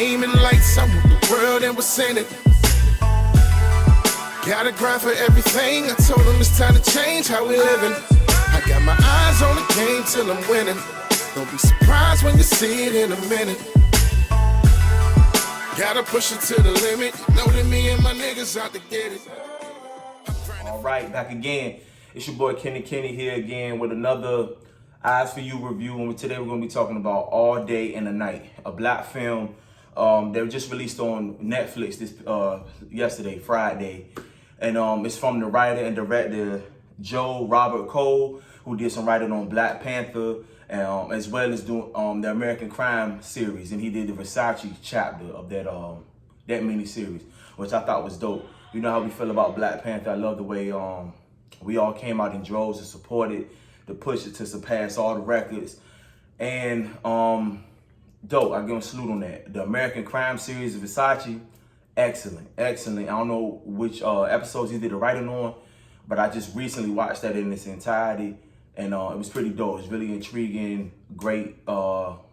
fame and lights, I want the world and what's in it. Gotta grind for everything. I told them it's time to change how we living. I got my eyes on the game till I'm winning. Don't be surprised when you see it in a minute. Gotta push it to the limit. You know that me and my niggas out to get it. All right, back again. It's your boy Kenny here again with another Eyes for You review. And today we're going to be talking about All Day and a Night, a black film that was just released on Netflix this yesterday, Friday. And it's from the writer and director Joe Robert Cole, who did some writing on Black Panther, as well as doing the American Crime series. And he did the Versace chapter of that mini series, which I thought was dope. You know how we feel about Black Panther. I love the way we all came out in droves to support it, to push it to surpass all the records. And dope, I give him a salute on that. The American Crime series of Versace, excellent. I don't know which episodes he did the writing on, but I just recently watched that in its entirety, and it was pretty dope. It's really intriguing, great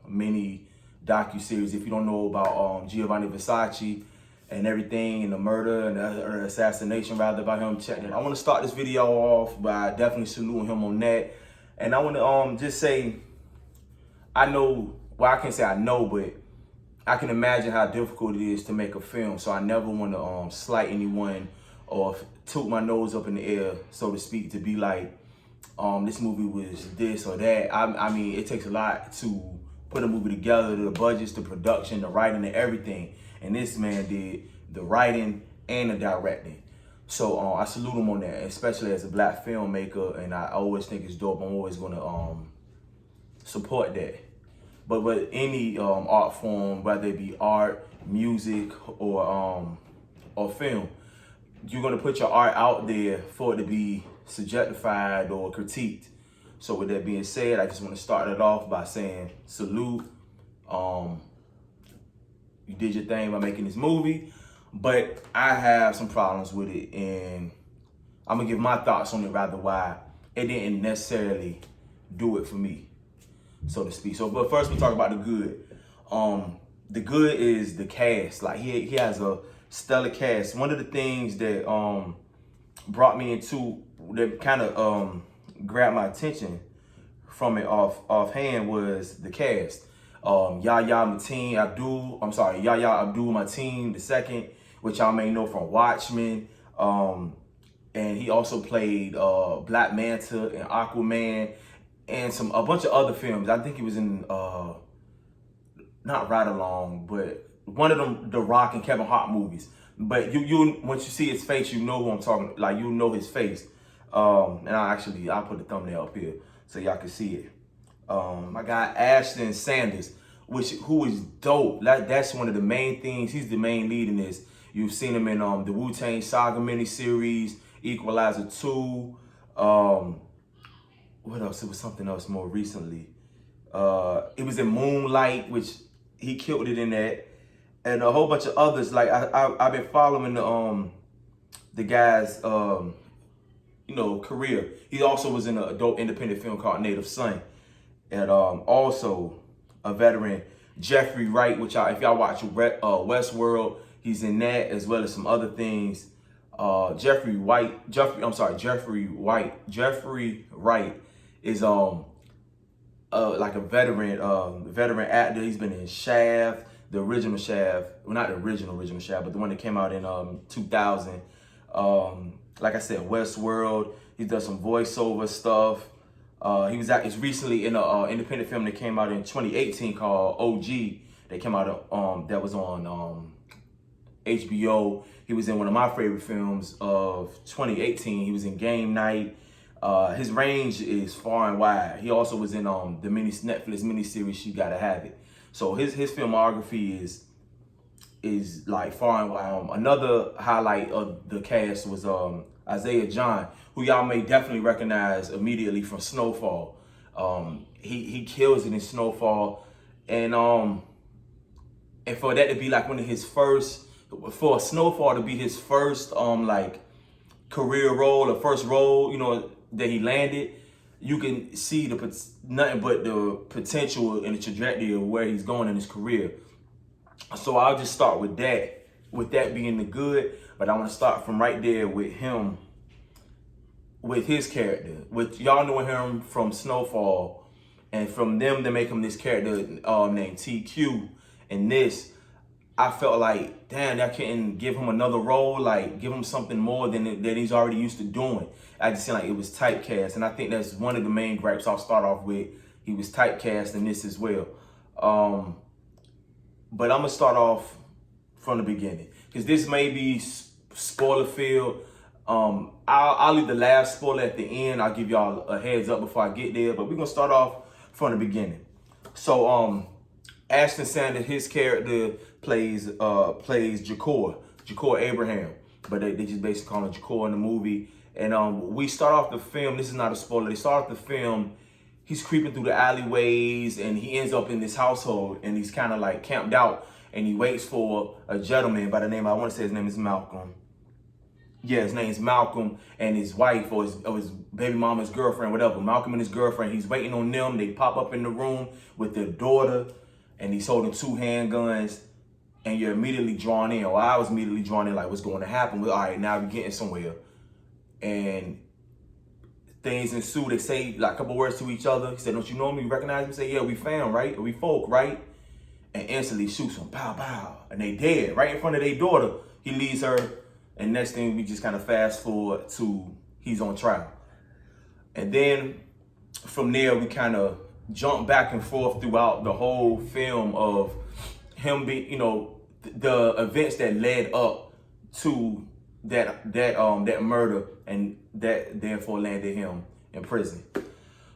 mini docu-series. If you don't know about Giovanni Versace and everything, and the murder and the assassination rather by him, check it. I want to start this video off by definitely saluting him on that. And I want to just say, I know, well, I can't say I know, but I can imagine how difficult it is to make a film. So I never want to slight anyone or toot my nose up in the air, so to speak, to be like, this movie was this or that. I mean, it takes a lot to put a movie together, the budgets, the production, the writing, and everything. And this man did the writing and the directing. So I salute him on that, especially as a black filmmaker. And I always think it's dope. I'm always going to support that. But with any art form, whether it be art, music, or film, you're going to put your art out there for it to be subjectified or critiqued. So with that being said, I just want to start it off by saying salute. You did your thing by making this movie, but I have some problems with it, and I'm gonna give my thoughts on it, rather why it didn't necessarily do it for me, so to speak. So, but first we talk about the good. The good is the cast. Like he has a stellar cast. One of the things that brought me into, that kind of grabbed my attention from it offhand, was the cast. Yahya Abdul Mateen II, which y'all may know from Watchmen. And he also played Black Manta and Aquaman and a bunch of other films. I think he was in not Ride Along, but one of them The Rock and Kevin Hart movies. But you once you see his face, you know who I'm talking, like you know his face. And I'll put the thumbnail up here so y'all can see it. My guy Ashton Sanders, who is dope. That's one of the main things. He's the main lead in this. You've seen him in the Wu-Tang Saga miniseries, Equalizer 2. What else? It was something else more recently. It was in Moonlight, which he killed it in that, and a whole bunch of others. Like I've been following the guy's career. He also was in a dope independent film called Native Son. And also a veteran, Jeffrey Wright, which if y'all watch Westworld, he's in that, as well as some other things. Jeffrey Wright is like a veteran actor. He's been in Shaft, the original Shaft, well, not the original Shaft, but the one that came out in 2000. Like I said, Westworld. He's done some voiceover stuff. He's recently in an independent film that came out in 2018 called OG. That came out that was on HBO. He was in one of my favorite films of 2018. He was in Game Night. His range is far and wide. He also was in the Netflix miniseries You Gotta Have It. So his filmography is like far and wide. Another highlight of the cast was Isaiah John, who y'all may definitely recognize immediately from Snowfall. He kills it in Snowfall, and for that to be like one of his first, for Snowfall to be his first like career role or first role, that he landed, you can see nothing but the potential and the trajectory of where he's going in his career. So I'll just start with that being the good. But I want to start from right there with him, with his character. With y'all knowing him from Snowfall, and from them to make him this character named TQ. And this, I felt like, damn, I couldn't give him another role, like give him something more than that he's already used to doing. I just seemed like it was typecast, and I think that's one of the main gripes I'll start off with. He was typecast in this as well. But I'm gonna start off from the beginning, because this may be spoiler filled. I'll leave the last spoiler at the end. I'll give y'all a heads up before I get there, but we're gonna start off from the beginning. So Ashton Sanders, his character plays Jakor Abraham, but they just basically call him Jakor in the movie. And we start off the film. This is not a spoiler. They start off the film. He's creeping through the alleyways, and he ends up in this household, and he's kind of like camped out, and he waits for a gentleman by the name, I want to say his name is Malcolm. Yeah, his name's Malcolm, and his wife or his baby mama's girlfriend, whatever. Malcolm and his girlfriend, he's waiting on them. They pop up in the room with their daughter, and he's holding 2 handguns, and you're immediately drawn in. Or I was immediately drawn in, like, what's going to happen? All right, now we're getting somewhere. And things ensue. They say like a couple words to each other. He said, "Don't you know me? You recognize me?" Say, "Yeah, we fam, right? We folk, right?" And instantly shoots them, pow, pow. And they dead right in front of their daughter. He leaves her, and next thing we just kind of fast forward to he's on trial. And then from there, we kind of jump back and forth throughout the whole film of him being, the events that led up to that murder, and that therefore landed him in prison.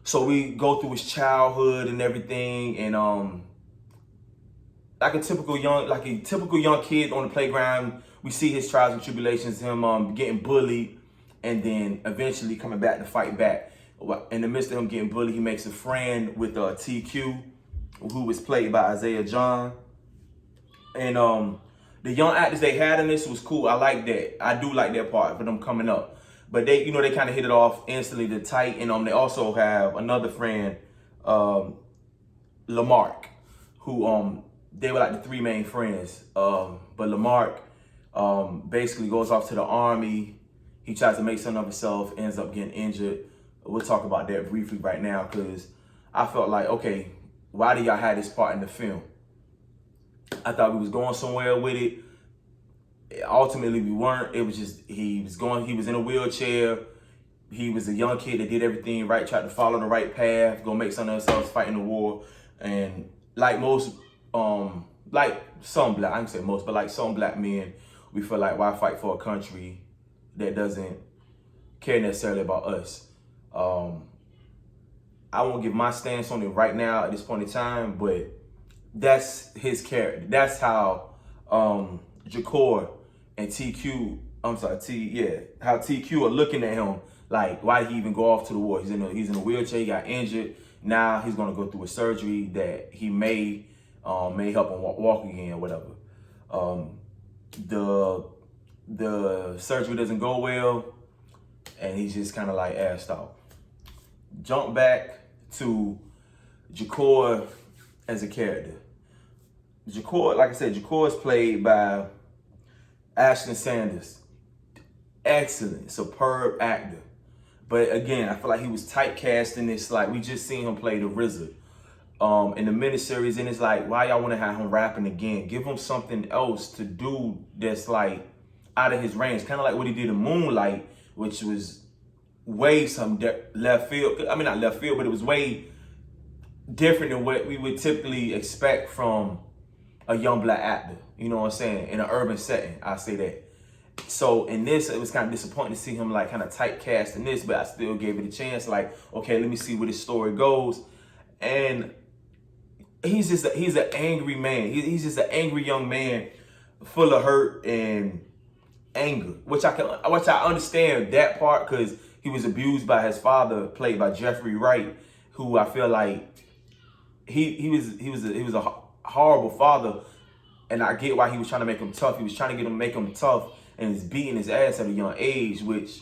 So we go through his childhood and everything, and like a typical young kid on the playground, we see his trials and tribulations, him getting bullied, and then eventually coming back to fight back. In the midst of him getting bullied, he makes a friend with TQ, who was played by Isaiah John. And the young actors they had in this was cool. I like that. I do like that part for them coming up. But they kind of hit it off instantly, the tight. And they also have another friend, Lamarck, who they were like the 3 main friends. But Lamarck basically goes off to the army. He tries to make something of himself, ends up getting injured. We'll talk about that briefly right now, because I felt like, okay, why do y'all have this part in the film? I thought we was going somewhere with it. Ultimately, we weren't. It was just, he was in a wheelchair. He was a young kid that did everything right, tried to follow the right path, go make something of himself, fighting the war. And like most, like some black, I can say most, but like some black men, we feel like, why fight for a country that doesn't care necessarily about us? I won't give my stance on it right now at this point in time, but that's his character. That's how Jakor and TQ, how TQ are looking at him. Like, why did he even go off to the war? He's in a wheelchair. He got injured. Now he's gonna go through a surgery that he may help him walk again, or whatever. The surgery doesn't go well, and he's just kind of like assed out. Jump back to Jakor as a character. Jakor, like I said, Jakor is played by Ashton Sanders. Excellent, superb actor. But again, I feel like he was typecast in this. Like, we just seen him play the RZA in the miniseries, and it's like, why y'all want to have him rapping again? Give him something else to do that's like out of his range, kind of like what he did in Moonlight, which was way some left field. I mean, not left field, but it was way different than what we would typically expect from a young black actor. You know what I'm saying? In an urban setting, I say that. So in this, it was kind of disappointing to see him like kind of typecast in this, but I still gave it a chance. Like, okay, let me see where this story goes. And he's an angry man. He's just an angry young man, full of hurt and anger, which I understand that part, because he was abused by his father, played by Jeffrey Wright, who I feel like he was a horrible father, and I get why he was trying to make him tough. He was trying to make him tough, and he's beating his ass at a young age, which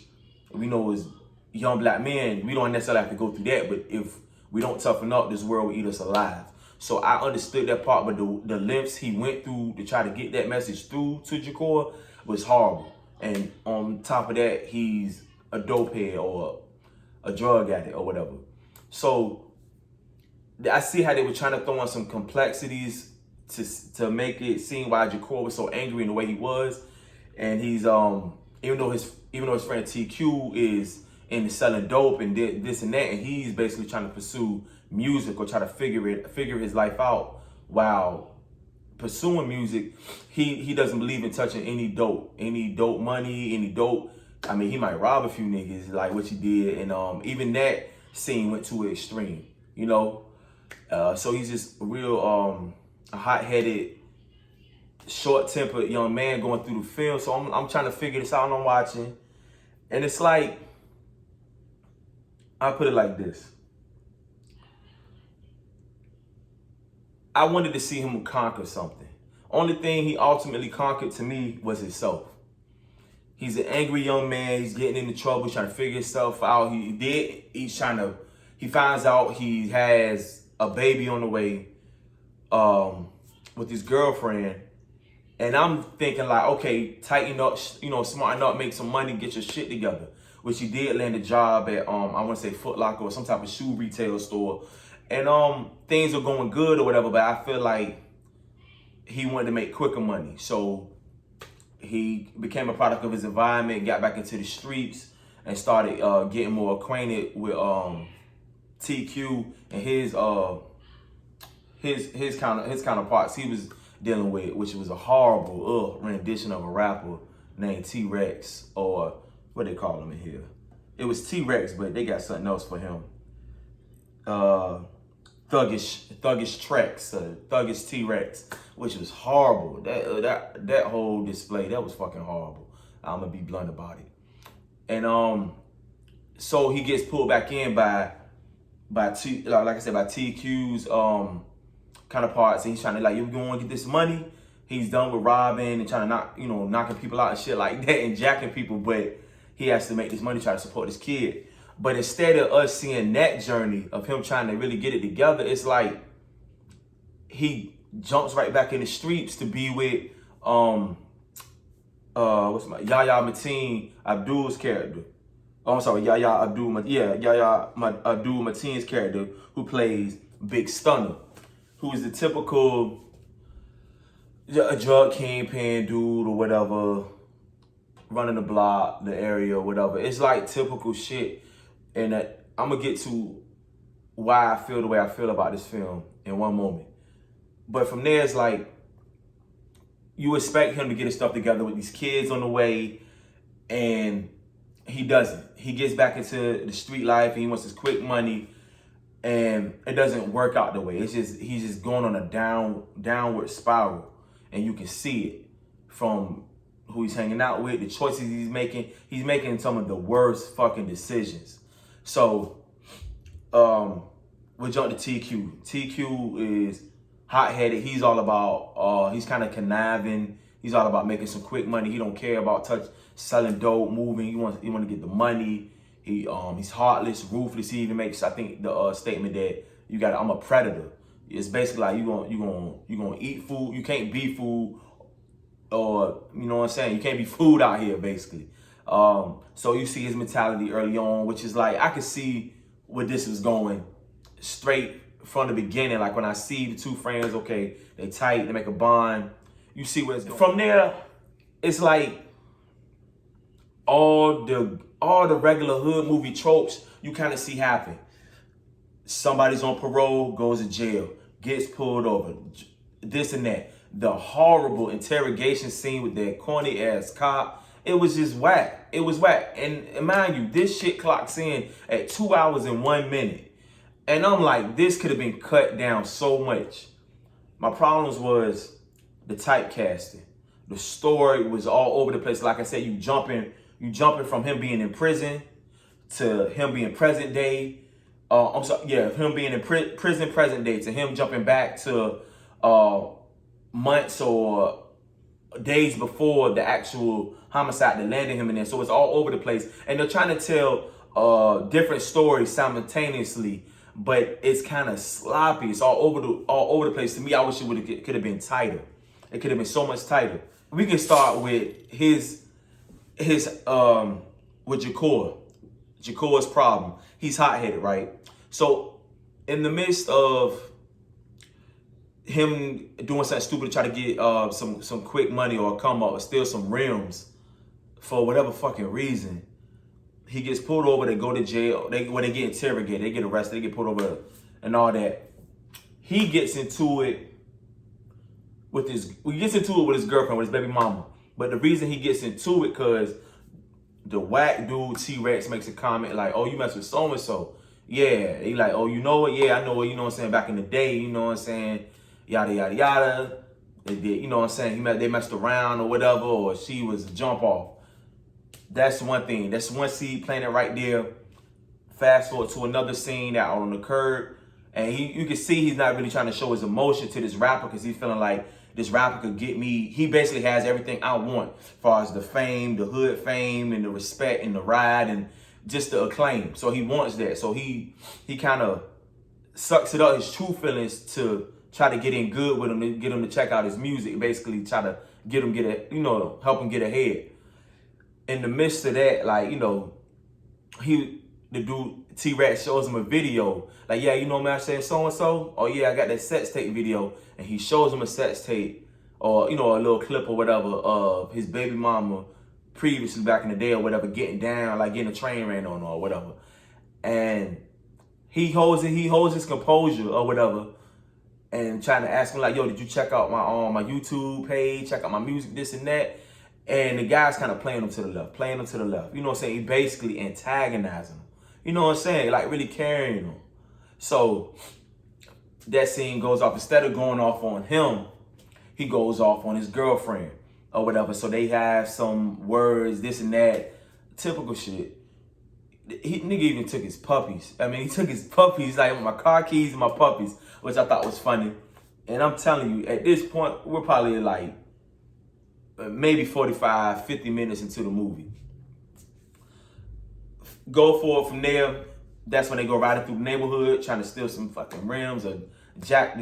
we know as young black men, we don't necessarily have to go through that, but if we don't toughen up, this world will eat us alive. So I understood that part, but the lengths he went through to try to get that message through to Jakor was horrible. And on top of that, he's a dope head or a drug addict or whatever. So I see how they were trying to throw in some complexities to make it seem why Jakor was so angry in the way he was. And he's even though his friend TQ is into selling dope and this and that, and he's basically trying to pursue music or try to figure his life out while pursuing music. He doesn't believe in touching any dope money, any dope. I mean, he might rob a few niggas like what he did, and even that scene went to an extreme, you know. So he's just a real a hot-headed, short-tempered young man going through the film. So I'm trying to figure this out, and I'm watching, and it's like, I put it like this. I wanted to see him conquer something. Only thing he ultimately conquered to me was himself. He's an angry young man. He's getting into trouble. He's trying to figure himself out. He finds out he has a baby on the way with his girlfriend. And I'm thinking like, okay, tighten up, smarten up, make some money, get your shit together. Which he did land a job at, I want to say Foot Locker or some type of shoe retail store. And things are going good or whatever, but I feel like he wanted to make quicker money. So he became a product of his environment, got back into the streets, and started getting more acquainted with TQ and his counterparts he was dealing with, which was a horrible rendition of a rapper named T-Rex, or what they call him in here. It was T-Rex, but they got something else for him. Thuggish Trex, Thuggish T-Rex, which was horrible. That whole display, that was fucking horrible. I'm gonna be blunt about it. And so he gets pulled back in by TQ's counterparts, and he's trying to like, you want to get this money? He's done with robbing and trying to knocking people out and shit like that and jacking people, but he has to make this money, try to support his kid. But instead of us seeing that journey of him trying to really get it together, it's like he jumps right back in the streets to be with Yahya Mateen Abdul's character. Oh, I'm sorry, Yahya Abdul Mateen's character, who plays Big Stunner, who is the typical drug kingpin dude or whatever, running the block, the area, or whatever. It's like typical shit. And I'm going to get to why I feel the way I feel about this film in one moment. But from there, it's like, you expect him to get his stuff together with these kids on the way, and he doesn't. He gets back into the street life, and he wants his quick money, and it doesn't work out the way. He's just going on a downward spiral, and you can see it from who he's hanging out with, the choices he's making. He's making some of the worst fucking decisions. So, we'll jump to TQ. TQ is hot-headed. He's all about, he's kind of conniving. He's all about making some quick money. He don't care about selling dope, moving. He want to get the money. He's heartless, ruthless. He even makes, I think, the statement that I'm a predator. It's basically like you gonna eat food. You can't be food, or you know what I'm saying. You can't be food out here, basically. So you see his mentality early on, which is like, I could see where this was going straight from the beginning. Like when I see the two friends, okay, they tight, they make a bond. You see where it's going. From there, it's like all the regular hood movie tropes you kind of see happen. Somebody's on parole, goes to jail, gets pulled over, this and that. The horrible interrogation scene with that corny ass cop. It was just whack. It was whack. And mind you, this shit clocks in at 2 hours and 1 minute. And I'm like, this could have been cut down so much. My problems was the typecasting. The story was all over the place. Like I said, you jumping from him being in prison to him being present day. Him being in prison present day to him jumping back to months or days before the actual homicide that landed him in there. So it's all over the place. And they're trying to tell different stories simultaneously, but it's kind of sloppy. It's all over the place. To me, I wish it could have been tighter. It could have been so much tighter. We can start with his with Jacor's problem. He's hot-headed, right? So in the midst of him doing something stupid to try to get some quick money or come up or steal some rims for whatever fucking reason, he gets pulled over. They go to jail. When they get interrogated, they get arrested. They get pulled over and all that. He gets into it with his girlfriend, with his baby mama. But the reason he gets into it because the whack dude T-Rex makes a comment like, "Oh, you mess with so and so." Yeah, he like, "Oh, you know what? Yeah, I know it. You know what I'm saying? Back in the day, you know what I'm saying? Yada yada yada. They did, you know what I'm saying? They messed around or whatever, or she was a jump off." That's one thing. That's one scene playing it right there. Fast forward to another scene that on the curb, and you can see he's not really trying to show his emotion to this rapper because he's feeling like this rapper could get me. He basically has everything I want, as far as the fame, the hood fame, and the respect, and the ride, and just the acclaim. So he wants that. So he kind of sucks it up, his true feelings, to try to get in good with him, to get him to check out his music. Basically, try to help him get ahead. In the midst of that, like, the dude T-Rex shows him a video. Like, yeah, you know, man, I said so-and-so. Oh, yeah, I got that sex tape video. And he shows him a sex tape or, a little clip or whatever of his baby mama previously back in the day or whatever, getting down, like getting a train ran on or whatever. And he holds his composure or whatever and trying to ask him like, yo, did you check out my YouTube page, check out my music, this and that? And the guy's kind of playing him to the left. You know what I'm saying? He basically antagonizing him. You know what I'm saying? Like really carrying him. So that scene goes off. Instead of going off on him, he goes off on his girlfriend or whatever. So they have some words, this and that. Typical shit. Nigga even took his puppies. He took his puppies, like my car keys and my puppies, which I thought was funny. And I'm telling you, at this point, we're probably like maybe 45, 50 minutes into the movie. Go forward from there. That's when they go riding through the neighborhood, trying to steal some fucking rims or jack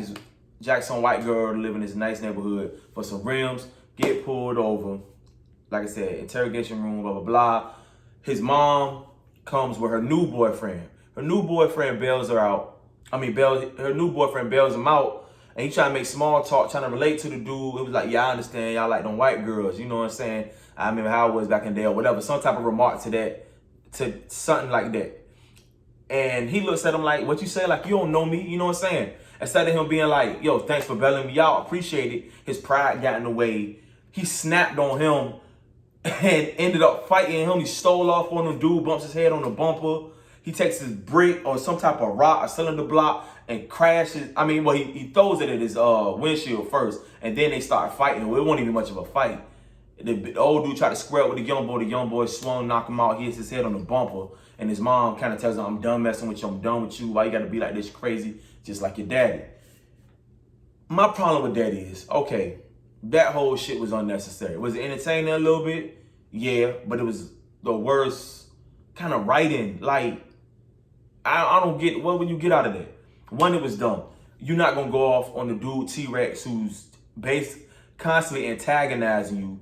some white girl to live in this nice neighborhood for some rims. Get pulled over. Like I said, interrogation room, blah, blah, blah. His mom comes with her new boyfriend. Her new boyfriend bails her out. Her new boyfriend bails him out. And he trying to make small talk, trying to relate to the dude. It was like, yeah, I understand. Y'all like them white girls. You know what I'm saying? I remember how it was back in the day or whatever. Some type of remark to that, to something like that. And he looks at him like, what you say? Like, you don't know me. You know what I'm saying? Instead of him being like, yo, thanks for bailing me out. Appreciate it. His pride got in the way. He snapped on him and ended up fighting him. He stole off on him. Dude bumps his head on the bumper. He takes his brick or some type of rock or cylinder block and crashes. He throws it at his windshield first, and then they start fighting. Well, it wasn't even much of a fight. The old dude tried to square up with the young boy. The young boy swung, knocked him out. He hits his head on the bumper, and his mom kind of tells him, I'm done messing with you. I'm done with you. Why you got to be like this crazy, just like your daddy? My problem with that is, okay, that whole shit was unnecessary. Was it entertaining a little bit? Yeah, but it was the worst kind of writing. Like, I don't get, what would you get out of that? One, it was dumb. You're not going to go off on the dude T-Rex who's constantly antagonizing you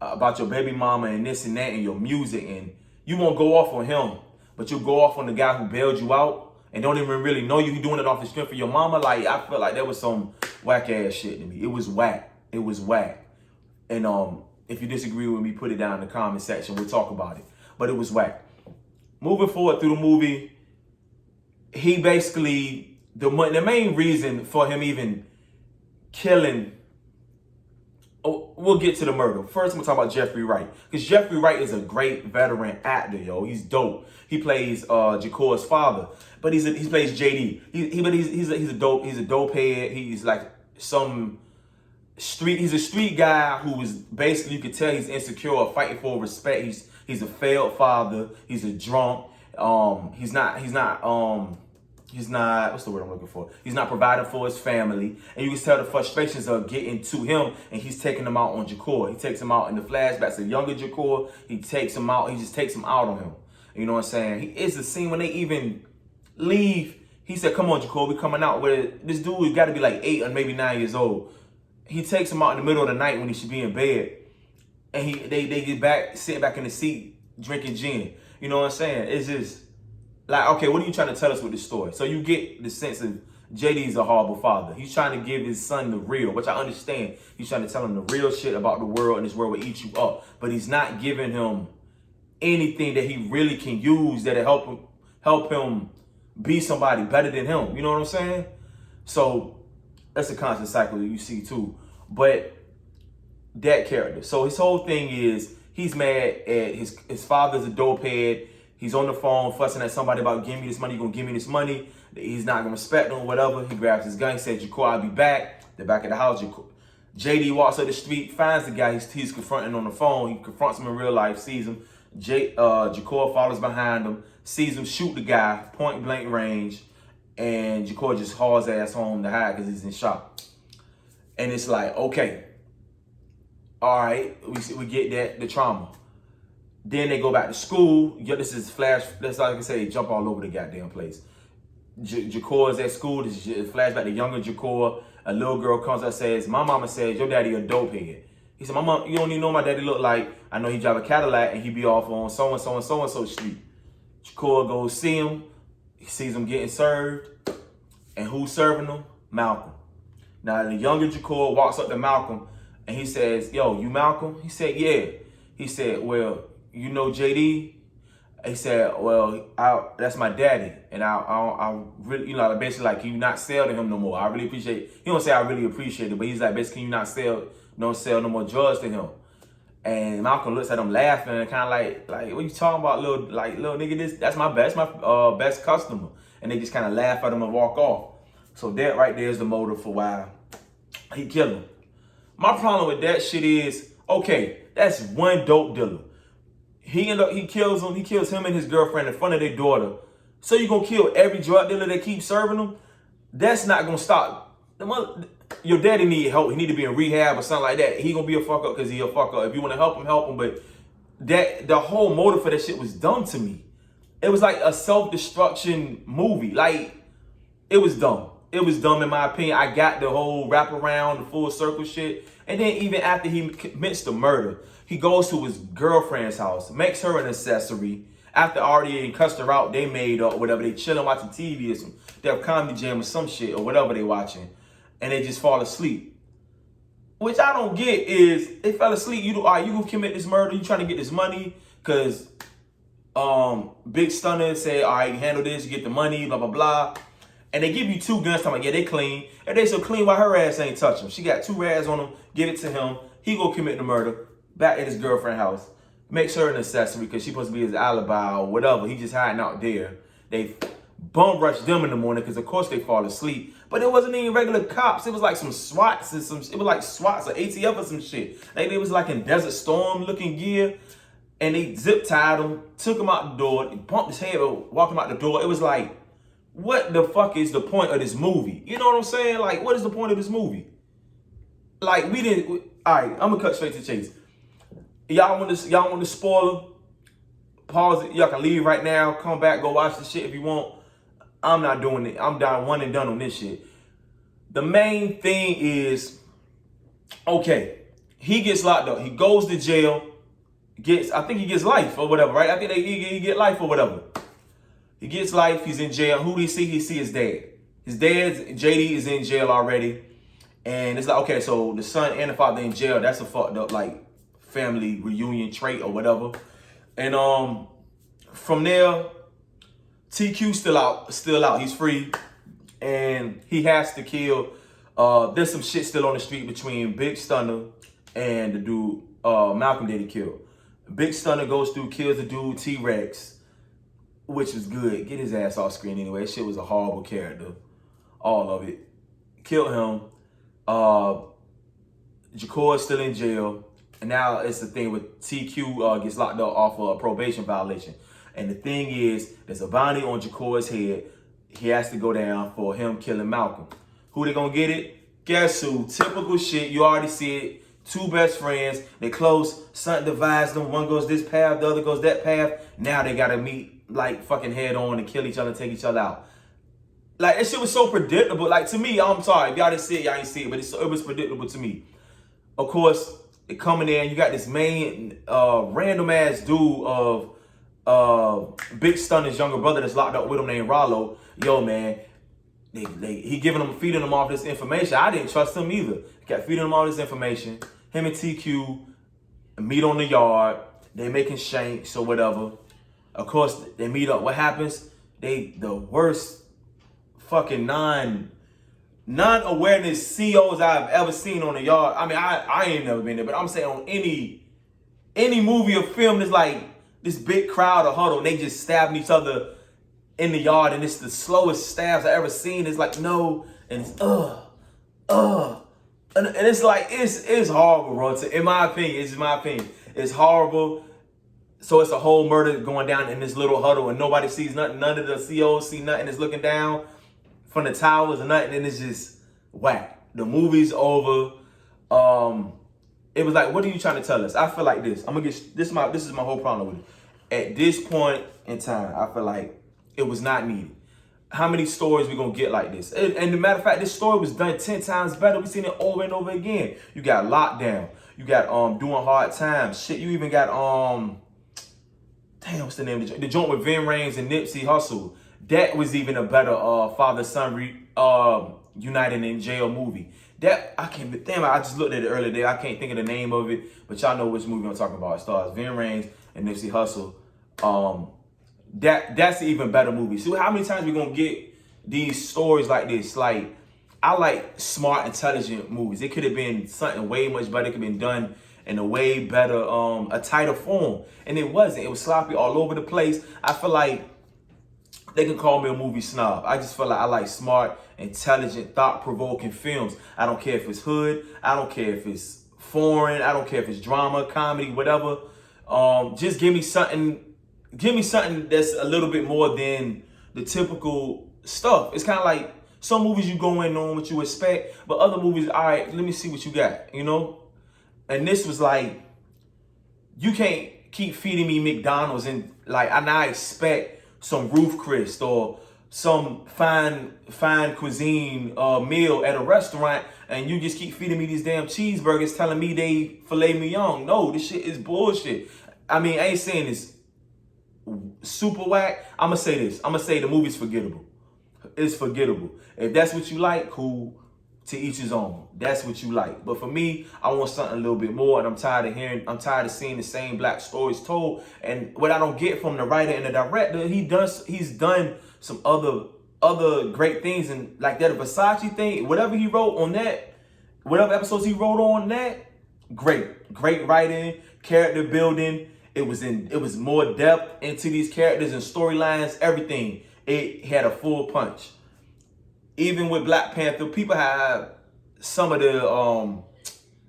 about your baby mama and this and that and your music, and you won't go off on him, but you'll go off on the guy who bailed you out and don't even really know you. He doing it off the strength of your mama. Like, I felt like that was some whack ass shit to me. It was whack. It was whack. And if you disagree with me, put it down in the comment section. We'll talk about it. But it was whack. Moving forward through the movie, he basically, the main reason for him even killing, we'll get to the murder. First, I'm gonna talk about Jeffrey Wright, because Jeffrey Wright is a great veteran actor, yo. He's dope. He plays Jacor's father, but he plays JD. He's a dope head. He's like he's a street guy who is basically, you could tell he's insecure, fighting for respect. He's a failed father. He's a drunk. He's not, what's the word I'm looking for? He's not providing for his family. And you can tell the frustrations are getting to him, and he's taking them out on Jacor. He takes him out in the flashbacks of younger Jacor. He just takes him out on him. You know what I'm saying? It's the scene when they even leave He said, come on, Jacob, we coming out. Where this dude got to be like 8 or maybe 9 years old. He takes him out in the middle of the night when he should be in bed. And they get back, sit back in the seat, drinking gin. You know what I'm saying? It's just like, okay, what are you trying to tell us with this story? So you get the sense of JD's a horrible father. He's trying to give his son the real, which I understand. He's trying to tell him the real shit about the world, and this world will eat you up. But he's not giving him anything that he really can use that'll help him be somebody better than him. You know what I'm saying? So that's a constant cycle that you see too. But that character. So his whole thing is he's mad at his father's a dope head. He's on the phone fussing at somebody about give me this money, you're gonna give me this money. He's not gonna respect him, whatever. He grabs his gun, he says, Jacob, I'll be back. They're back at the house. JD walks up the street, finds the guy he's confronting on the phone. He confronts him in real life, sees him. Jacob follows behind him, sees him shoot the guy, point blank range, and Jacob just hauls ass home to hide because he's in shock. And it's like, okay, all right, we get that, the trauma. Then they go back to school. Yeah, this is flash. That's all I can say. Jump all over the goddamn place. Jacob is at school. This is flashback to younger Jacob. A little girl comes up and says, my mama says, your daddy a dope head. He said, my mom, you don't even know what my daddy look like. I know he drive a Cadillac and he be off on so-and-so and so-and-so street. Jacob goes see him. He sees him getting served. And who's serving him? Malcolm. Now, the younger Jacob walks up to Malcolm and he says, yo, you Malcolm? He said, yeah. He said, well, you know JD? He said, well, that's my daddy. And I really, you know, basically like, can you not sell to him no more? I really appreciate, he don't say I really appreciate it, but he's like, basically, can you not don't sell no more drugs to him? And Malcolm looks at him laughing and kind of like, what you talking about, little nigga, that's my best customer. And they just kind of laugh at him and walk off. So that right there is the motive for why he killed him. My problem with that shit is, okay, that's one dope dealer. He kills him and his girlfriend in front of their daughter. So you gonna kill every drug dealer that keeps serving them? That's not gonna stop. Your daddy need help. He need to be in rehab or something like that. He gonna be a fuck up because he a fuck up. If you wanna help him. But the whole motive for that shit was dumb to me. It was like a self-destruction movie. Like, it was dumb. It was dumb in my opinion. I got the whole wraparound, the full circle shit. And then even after he commits the murder, he goes to his girlfriend's house, makes her an accessory. After already cussed her out, they made up, whatever. They chilling watching TV or some, they have Comedy Jam or some shit or whatever they watching. And they just fall asleep. Which I don't get is, they fell asleep. You gonna commit this murder, you trying to get this money. Cause Big Stunner say, all right, you handle this, you get the money, blah, blah, blah. And they give you 2 guns, talking about, yeah, they clean. And they so clean, why her ass ain't touch him? She got 2 rads on him, give it to him. He go commit the murder, back at his girlfriend's house. Makes her an accessory because she's supposed to be his alibi or whatever. He just hiding out there. They bum rush them in the morning because, of course, they fall asleep. But it wasn't even regular cops. It was like some SWATs and it was like SWATs or ATF or some shit. Like, they was like in Desert Storm looking gear. And they zip tied him, took him out the door, bumped his head, walked him out the door. It was like, what the fuck is the point of this movie? You know what I'm saying? Like, what is the point of this movie? Like, all right, I'm gonna cut straight to the chase. Y'all want to spoiler? Pause it. Y'all can leave right now. Come back, go watch the shit if you want. I'm not doing it. I'm down one and done on this shit. The main thing is, okay, he gets locked up. He goes to jail. I think he gets life or whatever, right? I think he get life or whatever. He gets life. He's in jail. Who do he see? He see his dad. His dad, JD, is in jail already. And it's like, okay, so the son and the father in jail. That's a fucked up, like, family reunion trait or whatever. And from there, TQ still out. He's free. And he has to kill. There's some shit still on the street between Big Stunner and the dude Malcolm that he killed. Big Stunner goes through, kills the dude T-Rex, which was good. Get his ass off screen anyway. That shit was a horrible character. All of it. Killed him. Jacob is still in jail. And now it's the thing with TQ gets locked up off of a probation violation. And the thing is, there's a bounty on Jacob's head. He has to go down for him killing Malcolm. Who they gonna get it? Guess who? Typical shit. You already see it. 2 best friends, they close, something divides them. One goes this path, the other goes that path. Now they gotta meet like fucking head on and kill each other, take each other out. Like, that shit was so predictable. Like, to me, I'm sorry. If y'all didn't see it, y'all didn't see it. But it was predictable to me. Of course, it coming in, you got this main random ass dude of Big Stunner's younger brother that's locked up with him named Rollo. Yo, man, he feeding him all this information. I didn't trust him either. He kept feeding him all this information. Him and TQ meet on the yard. They making shanks or whatever. Of course, they meet up. What happens? The worst fucking non-awareness CEOs I've ever seen on the yard. I mean, I ain't never been there, but I'm saying on any movie or film, there's like this big crowd or huddle, and they just stabbing each other in the yard, and it's the slowest stabs I ever seen. It's like, no, and it's and it's like, it's horrible, bro. In my opinion, it's just my opinion. It's horrible. So it's a whole murder going down in this little huddle, and nobody sees nothing. None of the CEOs see nothing. It's looking down from the towers and nothing, and it's just whack. The movie's over. It was like, what are you trying to tell us? I feel like this. This is my whole problem with it. At this point in time, I feel like it was not needed. How many stories we gonna get like this? And the matter of fact, this story was done 10 times better. We seen it over and over again. You got Lockdown. You got Doing Hard Times. Shit, you even got damn, what's the name of the joint with Vin Rames and Nipsey Hussle. That was even a better father-son united in jail movie. That I just looked at it earlier today. I can't think of the name of it, but y'all know which movie I'm talking about. It stars Vin Rames and Nipsey Hussle. That's an even better movie. So how many times we gonna get these stories like this? Like, I like smart, intelligent movies. It could have been something way much better. It could have been done in a way better, a tighter form. And it wasn't. It was sloppy all over the place. I feel like they can call me a movie snob. I just feel like I like smart, intelligent, thought-provoking films. I don't care if it's hood. I don't care if it's foreign. I don't care if it's drama, comedy, whatever. Just give me something that's a little bit more than the typical stuff. It's kind of like some movies you go in on what you expect, but other movies, all right, let me see what you got, you know? And this was like, you can't keep feeding me McDonald's and I expect some Roof Chris or some fine cuisine meal at a restaurant, and you just keep feeding me these damn cheeseburgers telling me they filet mignon. No, this shit is bullshit. I mean, I ain't saying it's super whack. I'm gonna say this. I'm gonna say the movie's forgettable. It's forgettable. If that's what you like, cool. To each his own. That's what you like. But for me, I want something a little bit more, and I'm tired of seeing the same black stories told. And what I don't get from the writer and the director, he's done some other great things, and like that Versace thing, whatever he wrote on that, whatever episodes he wrote on that, great writing, character building. It was more depth into these characters and storylines, everything. It had a full punch. Even with Black Panther, people have some of the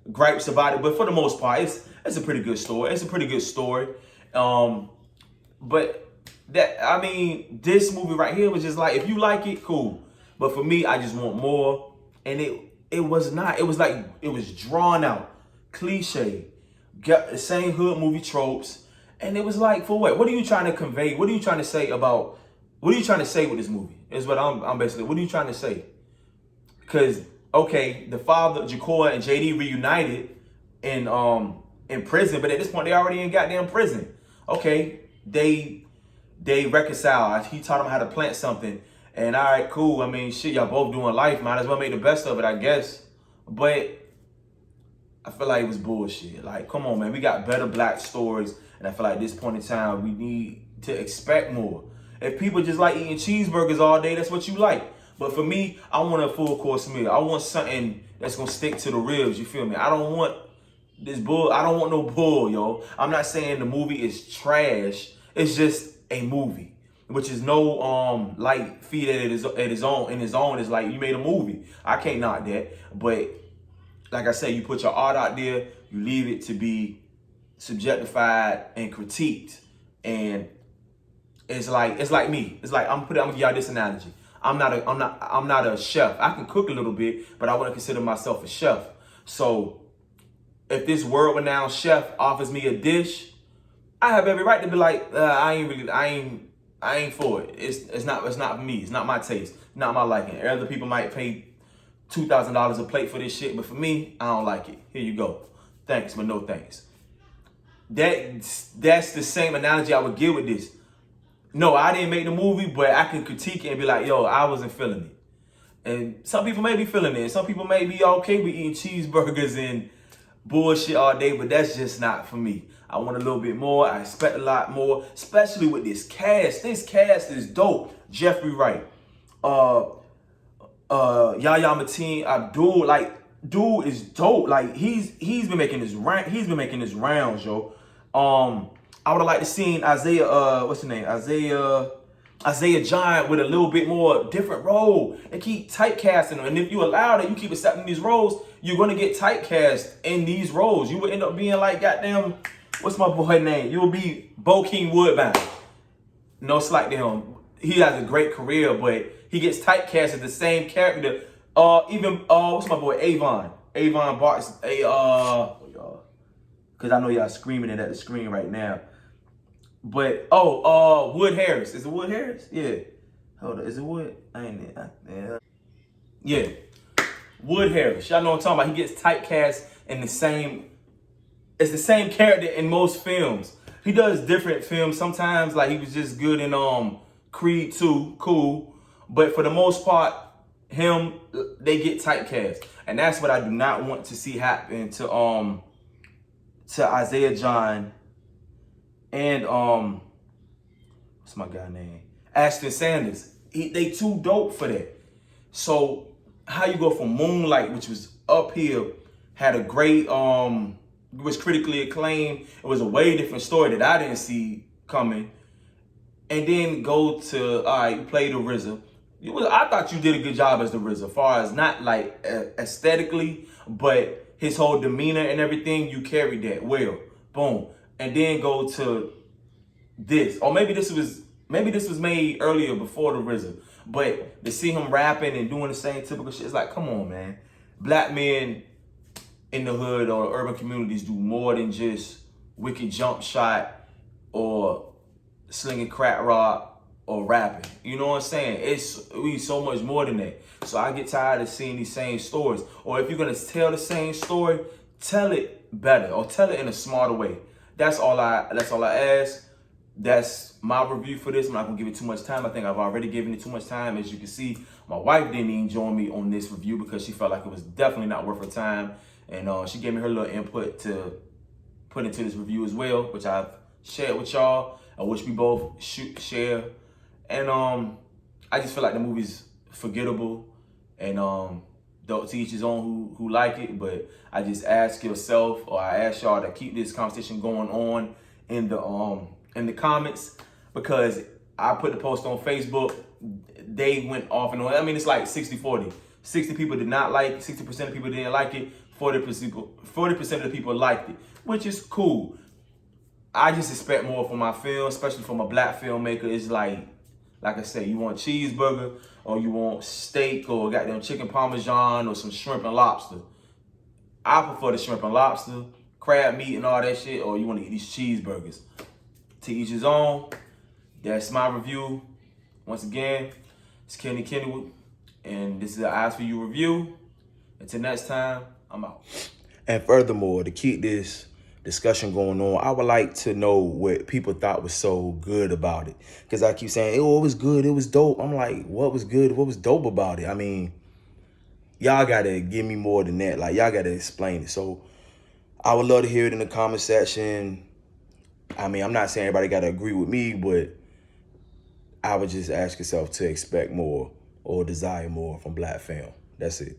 gripes about it, but for the most part, it's a pretty good story. It's a pretty good story. But this movie right here was just like, if you like it, cool. But for me, I just want more. And it was not. It was like, it was drawn out, cliche, got the same hood movie tropes. And it was like, for what? What are you trying to convey? What are you trying to say about? What are you trying to say with this movie? Is what I'm basically. What are you trying to say? Because okay, the father, Jacoa and JD reunited in prison, but at this point they already in goddamn prison. Okay, they reconcile. He taught them how to plant something, and all right, cool. I mean, shit, y'all both doing life. Might as well make the best of it, I guess. But I feel like it was bullshit. Like, come on, man. We got better black stories, and I feel like at this point in time we need to expect more. If people just like eating cheeseburgers all day, that's what you like. But for me, I want a full course meal. I want something that's gonna stick to the ribs, you feel me? I don't want this bull. I don't want no bull, yo. I'm not saying the movie is trash. It's just a movie, which is no light feed at his own. It's like, you made a movie. I can't knock that. But like I said, you put your art out there, you leave it to be subjectified and critiqued. And it's like me. It's like, I'm gonna give y'all this analogy. I'm not a chef. I can cook a little bit, but I wouldn't consider myself a chef. So if this world-renowned chef offers me a dish, I have every right to be like, I ain't I ain't for it. It's not for me. It's not my taste. Not my liking. Other people might pay $2,000 a plate for this shit, but for me, I don't like it. Here you go. Thanks, but no thanks. That's the same analogy I would give with this. No, I didn't make the movie, but I can critique it and be like, yo, I wasn't feeling it. And some people may be feeling it. Some people may be okay with eating cheeseburgers and bullshit all day, but that's just not for me. I want a little bit more. I expect a lot more, especially with this cast. This cast is dope. Jeffrey Wright, Yahya Mateen, Abdul, like, dude is dope. Like, he's been making his rounds, yo. I would have liked to seen Isaiah, what's his name? Isaiah Giant with a little bit more different role. They keep typecasting him. And if you allow that, you keep accepting these roles, you're going to get typecast in these roles. You would end up being like, goddamn, what's my boy name? You will be Bokeem Woodbine. No slight to him. He has a great career, but he gets typecast as the same character. What's my boy? Avon Barks. Because I know y'all screaming it at the screen right now. But Wood Harris. Is it Wood Harris? Yeah. Hold on. Is it Wood? Yeah. Wood Harris. Y'all know what I'm talking about. He gets typecast in the same. It's the same character in most films. He does different films. Sometimes, like, he was just good in Creed 2, cool. But for the most part, they get typecast. And that's what I do not want to see happen to Isaiah John and what's my guy name? Ashton Sanders. They too dope for that. So how you go from Moonlight, which was uphill, had a great was critically acclaimed. It was a way different story that I didn't see coming. And then go to, all right, you played the RZA. I thought you did a good job as the RZA, as far as not like aesthetically, but his whole demeanor and everything, you carried that well. Boom. And then go to this. Or maybe this was made earlier before the RZA. But to see him rapping and doing the same typical shit, it's like, come on, man. Black men in the hood or urban communities do more than just wicked jump shot or slinging crack rock or rapping. You know what I'm saying? We so much more than that. So I get tired of seeing these same stories. Or if you're gonna tell the same story, tell it better or tell it in a smarter way. That's all I ask. That's my review for this. I'm not gonna give it too much time. I think I've already given it too much time. As you can see, my wife didn't even join me on this review because she felt like it was definitely not worth her time. And she gave me her little input to put into this review as well, which I've shared with y'all, which we both share. And I just feel like the movie's forgettable, and don't to each his own who like it. But I just ask yourself, or I ask y'all to keep this conversation going on in the comments, because I put the post on Facebook. They went off and on. I mean, it's like 60-40. 60 people did not like it. 60% of people didn't like it. 40% of the people liked it, which is cool. I just expect more from my film, especially from a black filmmaker. It's like I said, you want cheeseburger or you want steak or goddamn chicken parmesan or some shrimp and lobster. I prefer the shrimp and lobster, crab meat and all that shit, or you want to eat these cheeseburgers. To each his own. That's my review. Once again, it's Kenny Kennywood, and this is an Eyes For You review. Until next time, I'm out. And furthermore, to keep this discussion going on, I would like to know what people thought was so good about it. Because I keep saying, oh, it was good, it was dope. I'm like, what was good? What was dope about it? I mean, y'all got to give me more than that. Like, y'all got to explain it. So I would love to hear it in the comment section. I mean, I'm not saying everybody got to agree with me, but I would just ask yourself to expect more or desire more from black film. That's it.